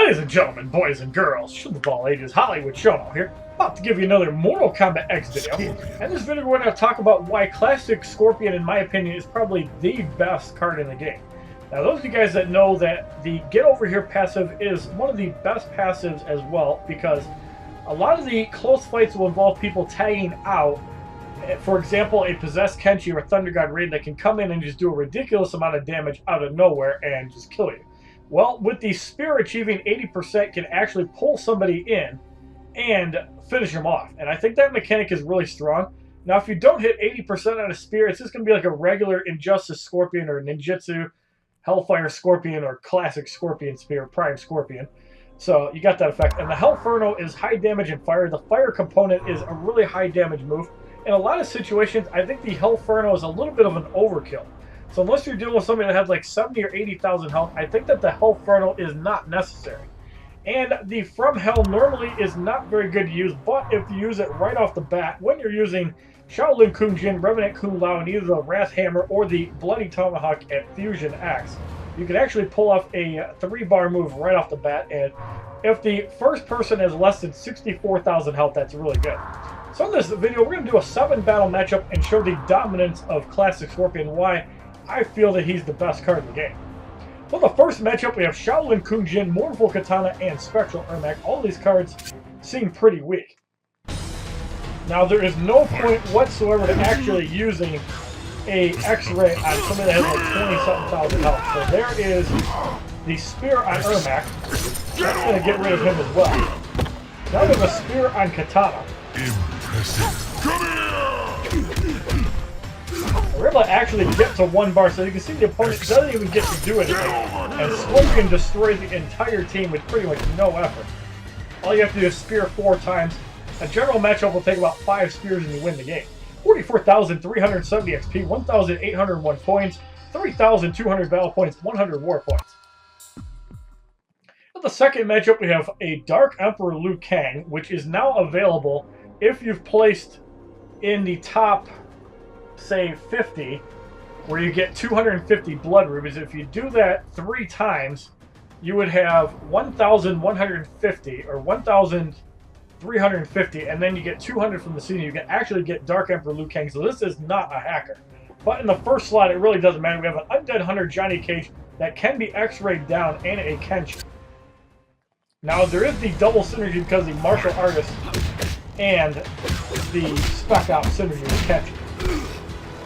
Ladies and gentlemen, boys and girls, of all ages, HollywoodShono here, about to give you another Mortal Kombat X video. And this video we're going to talk about why Klassic Scorpion, in my opinion, is probably the best card in the game. Now, those of you guys that know that the Get Over Here passive is one of the best passives as well, because a lot of the close fights will involve people tagging out. For example, a possessed Kenshi or Thunder God Raiden that can come in and just do a ridiculous amount of damage out of nowhere and just kill you. Well, with the spear achieving 80% can actually pull somebody in and finish them off. And I think that mechanic is really strong. Now, if you don't hit 80% on a spear, it's just going to be like a regular Injustice Scorpion or Ninjutsu Hellfire Scorpion or Classic Scorpion Spear, Prime Scorpion. So you got that effect. And the Inferno is high damage and fire. The fire component is a really high damage move. In a lot of situations, I think the Inferno is a little bit of an overkill. So unless you're dealing with somebody that has like 70 or 80,000 health, I think that the Inferno is not necessary. And the From Hell normally is not very good to use, but if you use it right off the bat, when you're using Shaolin Kung Jin, Revenant Kung Lao, and either the Wrath Hammer or the Bloody Tomahawk at Fusion X, you can actually pull off a 3-bar move right off the bat. And if the first person has less than 64,000 health, that's really good. So in this video, we're going to do a 7-battle matchup and show the dominance of Klassic Scorpion, why I feel that he's the best card in the game. For the first matchup, we have Shaolin Kung Jin, Mournful Katana, and Spectral Ermac. All these cards seem pretty weak. Now, there is no point whatsoever to actually using a X-Ray on somebody that has like 20-something thousand health. So there is the Spear on Ermac. That's going to get rid of him as well. Now there's a Spear on Katana. Impressive. Come here! We're able to actually get to 1 bar, so you can see the opponent doesn't even get to do anything. And Scorpion destroys the entire team with pretty much no effort. All you have to do is spear 4 times. A general matchup will take about 5 spears and you win the game. 44,370 XP, 1,801 coins, 3,200 battle points, 100 war points. For the second matchup, we have a Dark Emperor Liu Kang, which is now available if you've placed in the top, say, 50, where you get 250 blood rubies. If you do that 3 times, you would have 1,150 or 1,350, and then you get 200 from the season. You can actually get Dark Emperor Liu Kang, so this is not a hacker. But in the first slot, it really doesn't matter. We have an Undead Hunter Johnny Cage that can be X-rayed down, and a Kenshi. Now, there is the double synergy because the martial artist and the spec op synergy with Kenshi.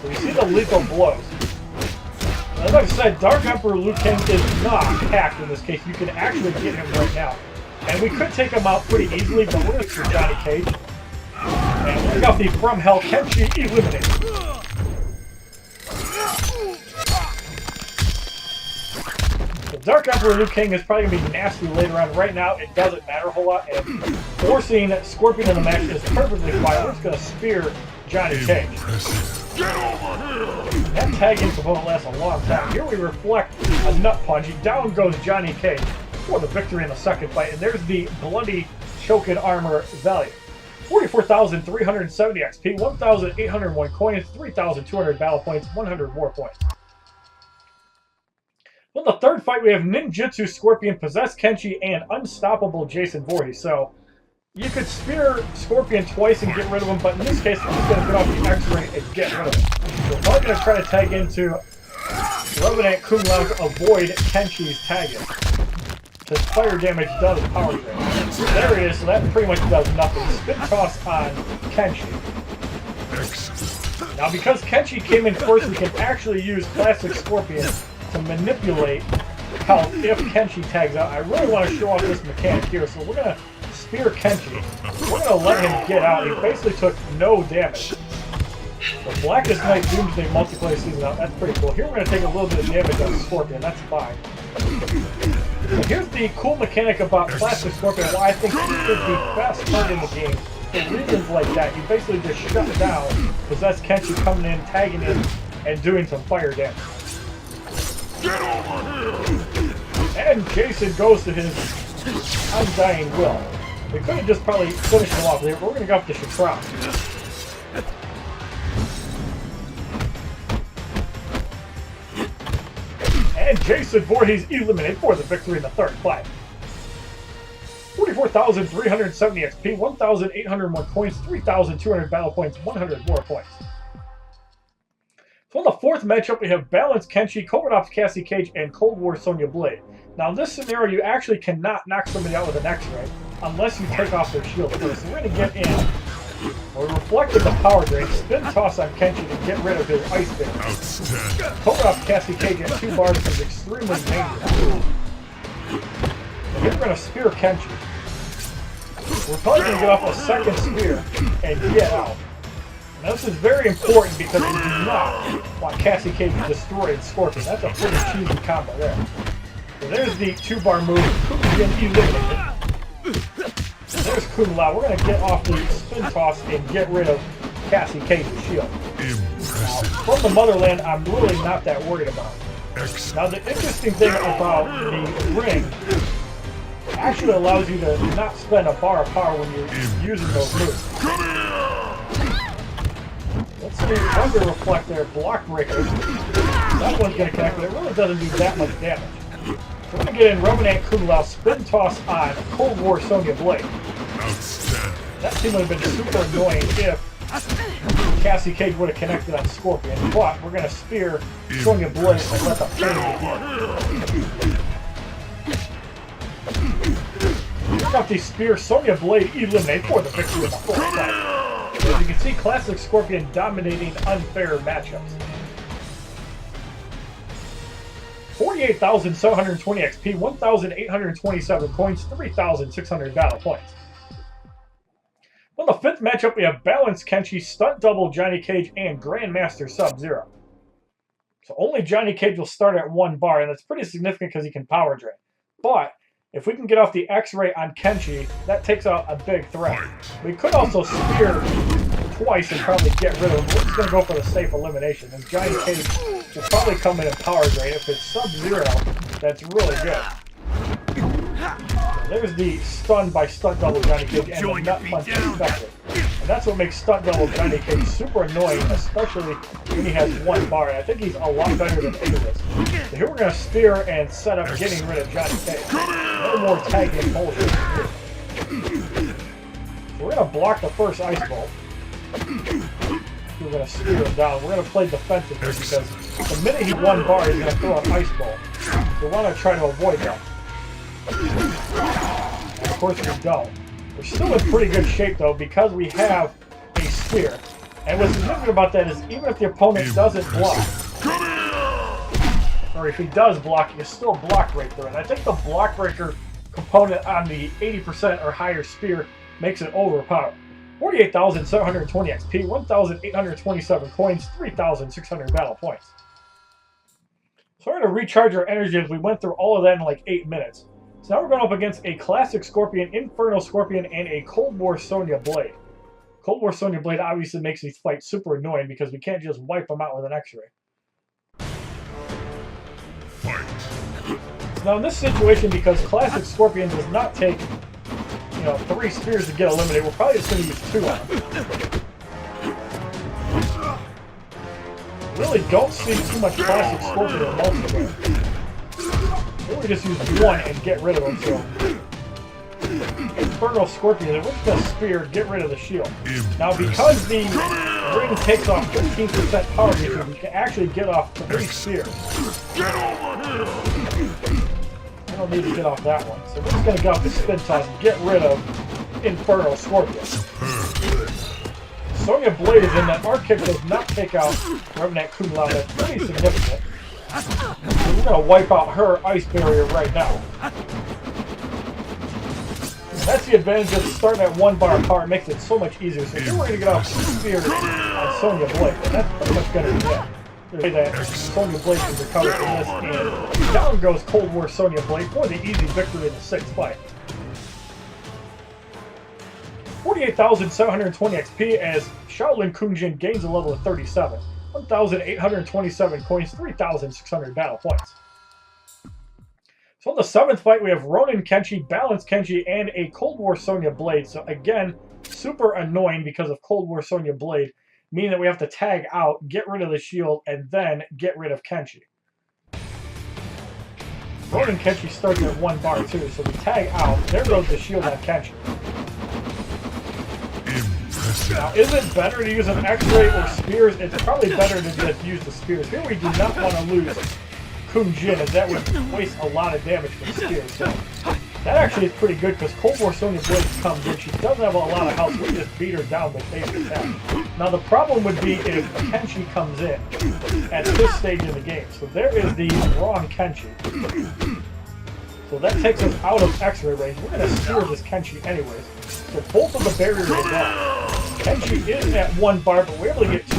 So you see the lethal blows. As I've said, Dark Emperor Liu Kang is not hacked in this case. You can actually get him right now. And we could take him out pretty easily, but we're going to for Johnny Cage. And we got the From Hell Kenshi eliminated. The Dark Emperor Liu Kang is probably going to be nasty later on. Right now, it doesn't matter a whole lot. And forcing Scorpion in the match is perfectly fine. We're just going to spear Johnny Cage. Get over here! That tag-in component lasts a long time. Here we reflect a nut punch. Down goes Johnny Cage for the victory in the second fight. And there's the bloody Shokin armor value. 44,370 XP, 1,801 coins, 3,200 battle points, 100 war points. Well, the third fight, we have Ninjutsu Scorpion, Possessed Kenshi, and Unstoppable Jason Voorhees. So you could spear Scorpion twice and get rid of him, but in this case, we're just going to get off the X-ray and get rid of him. We're probably going to try to tag into Revenant Kung Lao to avoid Kenshi's tagging. Because fire damage does power drain. There he is, so that pretty much does nothing. Spin toss on Kenshi. Now, because Kenshi came in first, we can actually use Klassic Scorpion to manipulate health if Kenshi tags out. I really want to show off this mechanic here, so we're going to spear Kenshi. We're going to let him get out. He basically took no damage. The Blackest Night Doomsday multiplayer season out. That's pretty cool. Here we're going to take a little bit of damage on Scorpion. That's fine. So here's the cool mechanic about Klassic Scorpion, why I think he is the best card in the game. For reasons like that, you basically just shut down Possessed Kenshi coming in, tagging in, and doing some fire damage. Get over here! And Jason goes to his undying will. We could have just probably finished him off there, but we're going to go up to Shatron. And Jason Voorhees eliminated for the victory in the third fight. 34,370 XP, 1,801 coins, 3,200 battle points, 100 more points. So in the fourth matchup, we have Balanced Kenshi, Cobra Cassie Cage, and Cold War Sonya Blade. Now in this scenario, you actually cannot knock somebody out with an X-ray unless you take off their shield first. So we're going to get in. We're reflecting the power drain, spin toss on Kenshi to get rid of his ice beam. Cobra Cassie Cage at 2 bars is extremely dangerous. So here we're going to spear Kenshi. We're probably going to get off a second spear and get out. Now this is very important because we do not want Cassie Cage to destroy Scorpion. That's a pretty cheesy combo there. So there's the 2-bar move. Kugen eliminated. There's Kung Lao. We're going to get off the spin toss and get rid of Cassie Cage's shield. Now, from the motherland, I'm really not that worried about it. Now the interesting thing about the ring, it actually allows you to not spend a bar of power when you're using those moves. Let's see, Thunder Reflect there, Block Breaker. That one's going to connect, but it really doesn't do that much damage. So we're going to get in Revenant Kung Lao, spin toss on Cold War Sonya Blade. That team would have been super annoying if Cassie Cage would have connected on Scorpion, but we're going to spear Sonya Blade and let the pain begin. Pick up the spear, Sonya Blade eliminate for the victory in the fourth fight. As you can see, Classic Scorpion dominating unfair matchups. 48,720 XP, 1,827 coins, 3,600 battle points. On the fifth matchup, we have Balanced Kenshi, Stunt Double Johnny Cage, and Grandmaster Sub-Zero. So only Johnny Cage will start at 1 bar, and that's pretty significant because he can power drain. But if we can get off the X-ray on Kenshi, that takes out a big threat. We could also spear twice and probably get rid of him. We're just going to go for the safe elimination. And Johnny Cage will probably come in and power drain. If it's Sub-Zero, that's really good. There's the stun by Stunt Double Johnny Cage and the nut punch effective. And that's what makes Stunt Double Johnny Cage super annoying, especially when he has 1 bar. And I think he's a lot better than Avis. So here we're going to spear and set up getting rid of Johnny Cage. No more tagging bullshit. So we're going to block the first ice bolt. We're going to spear him down. We're going to play defensive here because the minute he 1 bar, he's going to throw an ice bolt. We want to try to avoid that. And of course we don't. We're still in pretty good shape though because we have a spear. And what's significant about that is even if the opponent doesn't block, or if he does block, you still block right through. And I think the block breaker component on the 80% or higher spear makes it overpowered. 48,720 XP, 1,827 coins, 3,600 battle points. So we're going to recharge our energy as we went through all of that in like 8 minutes. So now we're going up against a Classic Scorpion, Inferno Scorpion, and a Cold War Sonya Blade. Cold War Sonya Blade obviously makes these fights super annoying because we can't just wipe them out with an X-ray. So now in this situation, because Classic Scorpion does not take, 3 spears to get eliminated, we're probably just going to use 2 on him. Really don't see too much Classic Scorpion in multiplayer. Really just use 1 and get rid of him. So Inferno Scorpion, we're just going to spear, get rid of the shield. Now because the ring takes off 15% power damage, we can actually get off 3 spears. I don't need to get off that one. So we're just going to go off the spin toss and get rid of Inferno Scorpion. Sonya Blade is in that our kick does not take out Revenant Kung Lao. That's pretty significant. So we're going to wipe out her ice barrier right now. And that's the advantage of starting at 1 bar of power. It makes it so much easier. So here we're going to get off 2 spears on Sonya Blade. And that's pretty much going to be it. There's that Sonya Blade can recover from this. And down goes Cold War Sonya Blade for the easy victory in the 6th fight. 48,720 XP as Shaolin Kungjin gains a level of 37. 1,827 coins, 3,600 battle points. So in the 7th fight, we have Ronin Kenshi, Balanced Kenshi, and a Cold War Sonya Blade. So again, super annoying because of Cold War Sonya Blade, meaning that we have to tag out, get rid of the shield, and then get rid of Kenshi. Ronin Kenshi starts at 1 bar too, so we tag out. There goes the shield on Kenshi. Now, is it better to use an X-ray or spears? It's probably better to just use the spears. Here we do not want to lose Kung Jin, as that would waste a lot of damage from spears. So that actually is pretty good, because Cold War Sonya Blade comes in. She doesn't have a lot of health. We just beat her down with base attack. Now, the problem would be if Kenshi comes in at this stage in the game. So there is the wrong Kenshi. So that takes us out of X-ray range. We're going to spear this Kenshi anyways. So both of the barriers are gone. Kenshi is at 1 bar, but we're able to get 2.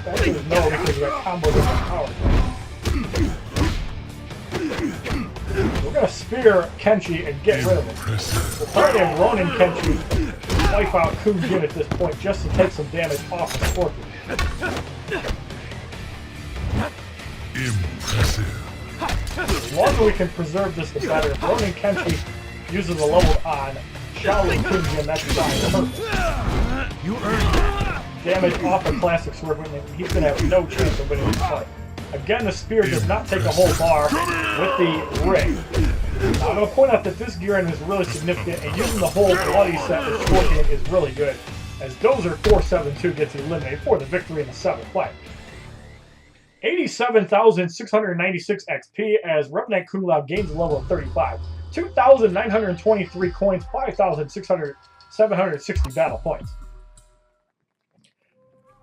That is no, because we got combo different power. We're going to spear Kenshi and get rid of him. We'll probably have Ronin Kenshi wipe out Kung Jin at this point just to take some damage off the Scorpion. Impressive. The longer we can preserve this, the better. If Ronin Kenshi uses a level on Shaolin Kung Jin, that's fine. Perfect. You earned it. Damage off a Classic Scorpion, and he's going to have no chance of winning this fight. Again, the spear does not take a whole bar with the ring. Now, I'm going to point out that this gearing is really significant, and using the whole bloody set with Scorpion is really good, as Dozer 472 gets eliminated for the victory in the 7th fight. 87,696 XP as Revenant Kung Lao gains a level of 35. 2,923 coins, 5,760 battle points.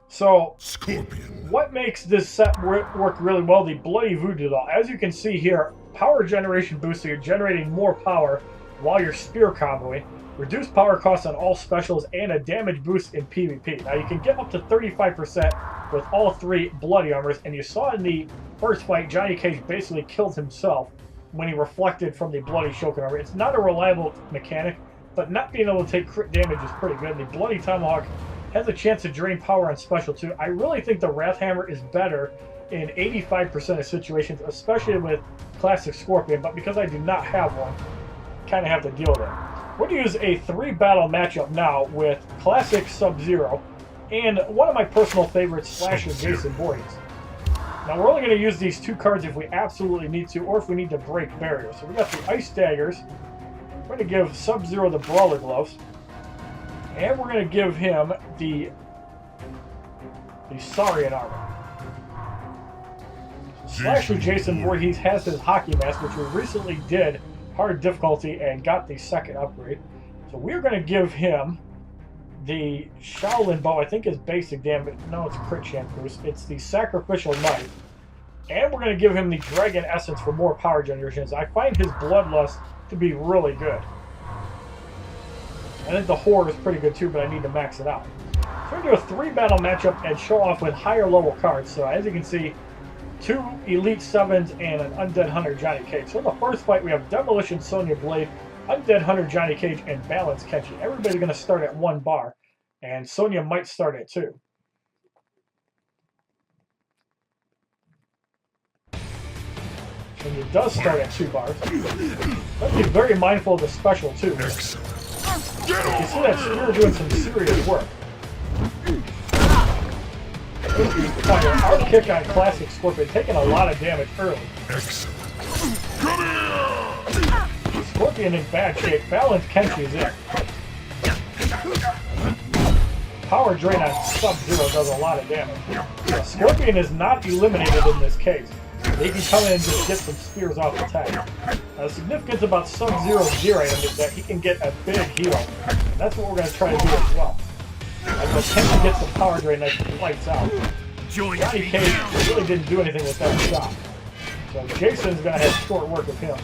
So, Scorpion. what makes this set work really well? The Bloody Voodoo Doll. As you can see here, power generation boost, so you're generating more power while you're spear comboing. Reduced power costs on all specials, and a damage boost in PvP. Now, you can get up to 35% with all 3 bloody armors, and you saw in the first fight, Johnny Cage basically killed himself when he reflected from the bloody Shokin armor. It's not a reliable mechanic, but not being able to take crit damage is pretty good. The Bloody Tomahawk has a chance to drain power on special too. I really think the Wrath Hammer is better in 85% of situations, especially with Classic Scorpion, but because I do not have one, kind of have to deal with it. We're going to use a 3-battle matchup now with Classic Sub-Zero and one of my personal favorites, Slasher Jason Voorhees. Now, we're only going to use these 2 cards if we absolutely need to, or if we need to break barriers. So we got the Ice Daggers. We're going to give Sub-Zero the Brawler Gloves. And we're going to give him the Saurian Armor. Slasher Jason Voorhees has his hockey mask, which we recently did hard difficulty and got the 2nd upgrade. So we're going to give him the Shaolin Bow. I think is basic damage. No, it's crit chance boost. It's the Sacrificial Knife. And we're going to give him the Dragon Essence for more power generations. I find his Bloodlust to be really good. I think the Horde is pretty good too, but I need to max it out. So we're going to do a 3-battle matchup and show off with higher level cards. So as you can see, 2 Elite 7s and an Undead Hunter Johnny Cage. So in the first fight, we have Demolition Sonya Blade, Undead Hunter Johnny Cage, and Balance Kenshi. Everybody's going to start at 1 bar, and Sonya might start at 2. Sonya does start at 2 bars. Let's be very mindful of the special too. Excellent. You see that spear doing some serious work. Our kick on Classic Scorpion taking a lot of damage early. Excellent. Scorpion in bad shape. Balance Kenshi's in. Power drain on Sub-Zero does a lot of damage. Scorpion is not eliminated in this case. They can come in and just get some spears off the tag. The significance about Sub-Zero's gear item is that he can get a big heal. And that's what we're going to try to do as well. As Kenshi gets the power drain, that lights out. Johnny Cage really didn't do anything with that shot. So Jason's going to have short work of him.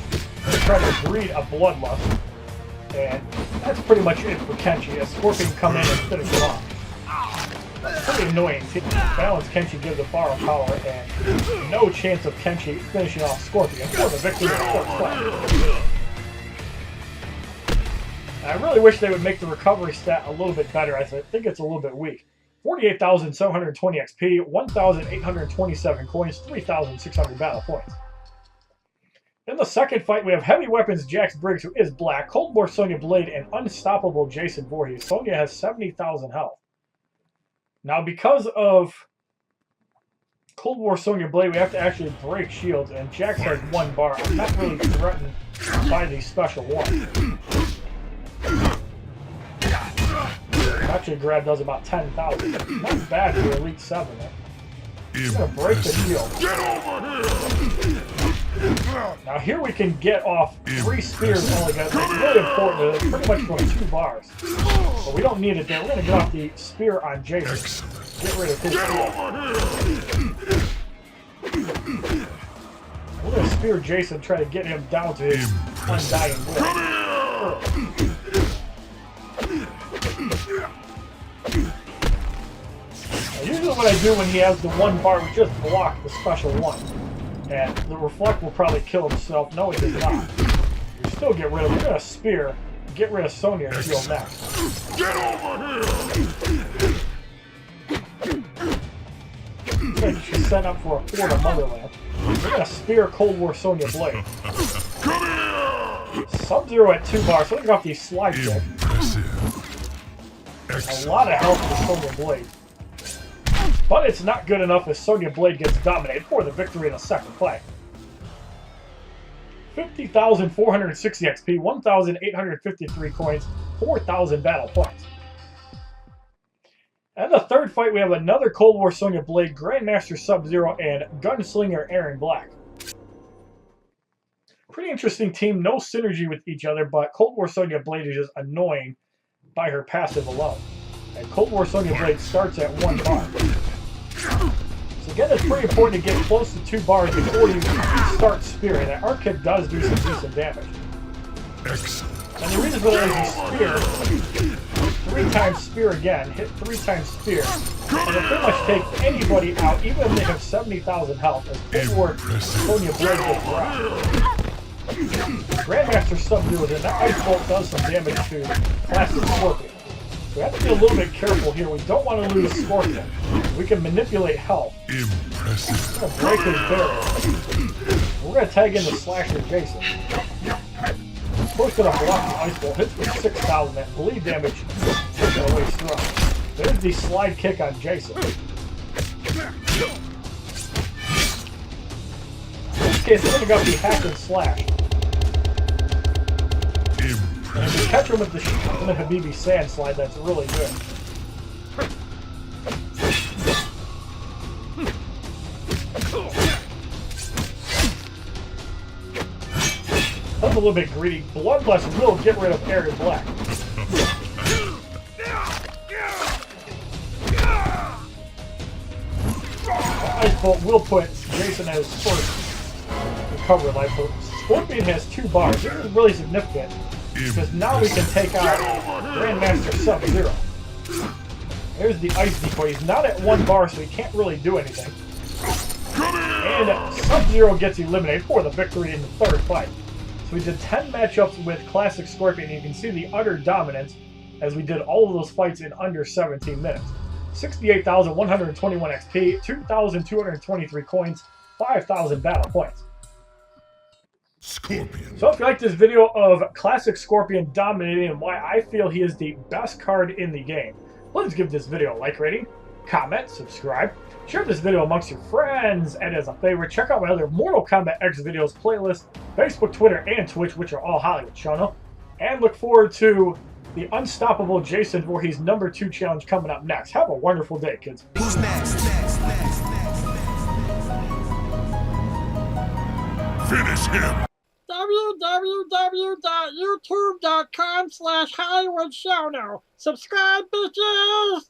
He's trying to breed a Bloodlust. And that's pretty much it for Kenshi, as Scorpion come in and finish it off. Pretty annoying. Balance Kenshi gives a bar of power, and no chance of Kenshi finishing off Scorpion for the victory in the 4th fight. I really wish they would make the recovery stat a little bit better. I think it's a little bit weak. 48,720 XP, 1,827 coins, 3,600 battle points. In the 2nd fight, we have Heavy Weapons Jax Briggs, who is black, Cold War Sonya Blade, and Unstoppable Jason Voorhees. Sonya has 70,000 health. Now, because of Cold War Sonya Blade, we have to actually break shields, and Jax has 1 bar. I'm not really threatened by the special one. Actually, grab does about 10,000. Not bad for Elite 7. He's gonna break the shield. Get over here! Now here we can get off 3 spears only, guys. It's really important. It's pretty much going 2 bars. But we don't need it there. We're gonna get off the spear on Jason. Get rid of his spear. We're gonna spear Jason, try to get him down to his undying will. Usually what I do when he has the 1 bar, we just block the special one. And the reflect will probably kill himself. No, it does not. We still get rid of him. We're gonna spear, get rid of Sonya and heal next. Get over here! I think she's set up for a Fort of Motherland. We're gonna spear Cold War Sonya Blade. Sub-Zero at 2 bars, so we got the slide kick. A lot of health for Sonya Blade. But it's not good enough as Sonya Blade gets dominated for the victory in the second play. 50,460 XP, 1,853 coins, 4,000 battle points. And the third fight, we have another Cold War Sonya Blade, Grandmaster Sub-Zero, and Gunslinger Aaron Black. Pretty interesting team, no synergy with each other, but Cold War Sonya Blade is just annoying by her passive alone. And Cold War Sonya Blade starts at 1 bar. So again, it's pretty important to get close to 2 bars before you start spearing. That arc kick does do some decent damage. And the reason for that is you spear, 3 times spear again, hit 3 times spear, and it'll pretty much take anybody out, even if they have 70,000 health, as Cold War Sonya Blade gets dropped. Grandmaster Sub-Zero, and that Ice Bolt does some damage to Classic Scorpion. So we have to be a little bit careful here. We don't want to lose Scorpion. We can manipulate health. We're going to break his barrier. We're going to tag in the Slasher Jason. First going to block the Ice Bolt. Hits for 6,000. That bleed damage taken away strong. There's the slide kick on Jason. In this case, we're going to go the hack and slash. And if you catch him with the Habibi Sand Slide, that's really good. That's a little bit greedy. Bloodlust will get rid of Aaron Black. Ice Bolt will put Jason as first recovery life. So Scorpion has 2 bars. This is really significant because now we can take out Grandmaster Sub-Zero. There's the ice decoy. He's not at 1 bar, so he can't really do anything. And Sub-Zero gets eliminated for the victory in the third fight. So we did 10 matchups with Classic Scorpion, and you can see the utter dominance as we did all of those fights in under 17 minutes. 68,121 XP, 2,223 coins, 5,000 battle points. Scorpion. So if you like this video of Classic Scorpion dominating and why I feel he is the best card in the game, please give this video a like rating, comment, subscribe, share this video amongst your friends, and as a favor, check out my other Mortal Kombat X videos playlist, Facebook, Twitter, and Twitch, which are all HollywoodShono. And look forward to the Unstoppable Jason Voorhees #2 challenge coming up next. Have a wonderful day, kids. Who's next? Finish him. www.youtube.com/HollywoodShono. Subscribe, bitches!